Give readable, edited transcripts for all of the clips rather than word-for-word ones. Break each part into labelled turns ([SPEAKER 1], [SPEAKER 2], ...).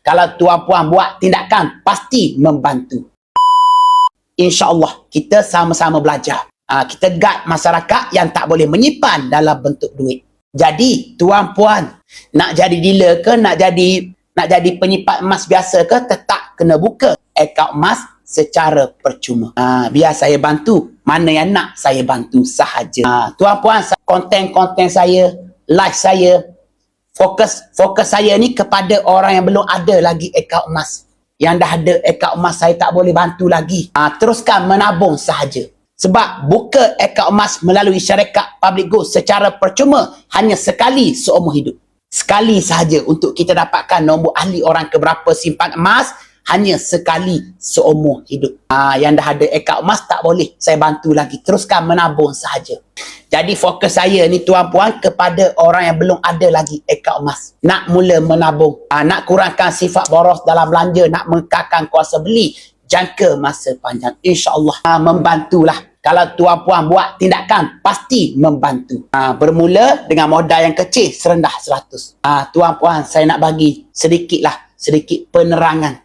[SPEAKER 1] Kalau tuan-puan buat tindakan, pasti membantu. InsyaAllah, kita sama-sama belajar. Kita guide masyarakat yang tak boleh menyimpan dalam bentuk duit. Jadi, tuan-puan, nak jadi dealer ke, nak jadi penyimpan emas biasa ke, tetap kena buka akaun emas secara percuma. Biar saya bantu. Mana yang nak, saya bantu sahaja. Tuan-puan, konten-konten saya, live saya, fokus saya ni kepada orang yang belum ada lagi akaun emas. Yang dah ada akaun emas, saya tak boleh bantu lagi. Teruskan menabung sahaja. Sebab buka akaun emas melalui syarikat public goods secara percuma hanya sekali seumur hidup. Sekali sahaja untuk kita dapatkan nombor ahli orang keberapa simpan emas, hanya sekali seumur hidup. Yang dah ada akaun emas tak boleh saya bantu lagi. Teruskan menabung sahaja. Jadi fokus saya ni tuan-puan kepada orang yang belum ada lagi akaun emas. Nak mula menabung, nak kurangkan sifat boros dalam belanja, nak mengekalkan kuasa beli jangka masa panjang. InsyaAllah membantulah. Kalau tuan-puan buat tindakan, pasti membantu. Bermula dengan modal yang kecil, serendah 100. Tuan-puan, saya nak bagi sedikit penerangan.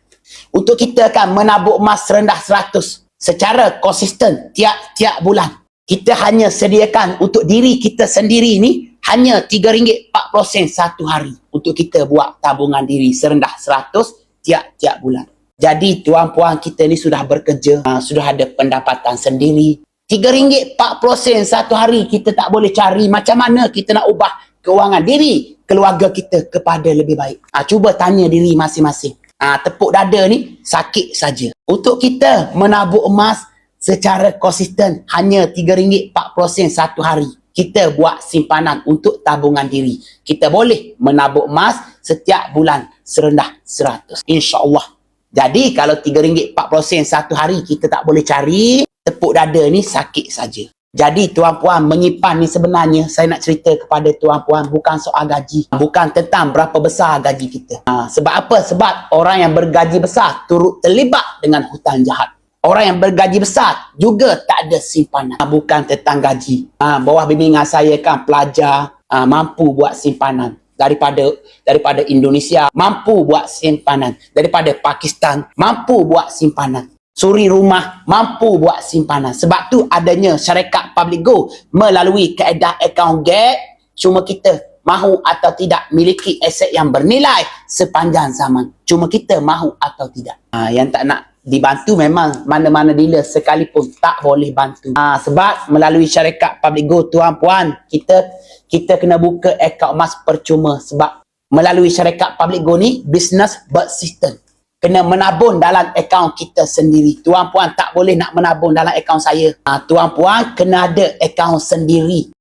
[SPEAKER 1] Untuk kita kan menabung emas serendah 100 secara konsisten tiap bulan. Kita hanya sediakan untuk diri kita sendiri ni hanya RM3.40 satu hari. Untuk kita buat tabungan diri serendah 100 tiap bulan. Jadi tuan-puan kita ni sudah bekerja, sudah ada pendapatan sendiri. RM3.40 satu hari kita tak boleh cari. Macam mana kita nak ubah kewangan diri, keluarga kita kepada lebih baik? Cuba tanya diri masing-masing. Tepuk dada ni sakit saja. Untuk kita menabung emas secara konsisten hanya RM3.40 satu hari. Kita buat simpanan untuk tabungan diri. Kita boleh menabung emas setiap bulan serendah 100. InsyaAllah. Jadi kalau RM3.40 satu hari kita tak boleh cari, tepuk dada ni sakit saja. Jadi tuan-puan menyimpan ni sebenarnya saya nak cerita kepada tuan-puan bukan soal gaji. Bukan tentang berapa besar gaji kita. Sebab apa? Sebab orang yang bergaji besar turut terlibat dengan hutang jahat. Orang yang bergaji besar juga tak ada simpanan. Bukan tentang gaji. Bawah bimbingan saya kan pelajar mampu buat simpanan. Daripada Indonesia mampu buat simpanan. Daripada Pakistan mampu buat simpanan. Suri rumah mampu buat simpanan. Sebab tu adanya syarikat public go melalui kaedah account gap. Cuma kita mahu atau tidak miliki aset yang bernilai sepanjang zaman. Cuma kita mahu atau tidak. Yang tak nak dibantu memang mana-mana dealer sekalipun tak boleh bantu. Sebab melalui syarikat public go tuan-puan, kita kena buka akaun emas percuma. Sebab melalui syarikat public go ni business bersistem. Kena menabung dalam akaun kita sendiri. Tuan-puan tak boleh nak menabung dalam akaun saya. Tuan-puan kena ada akaun sendiri.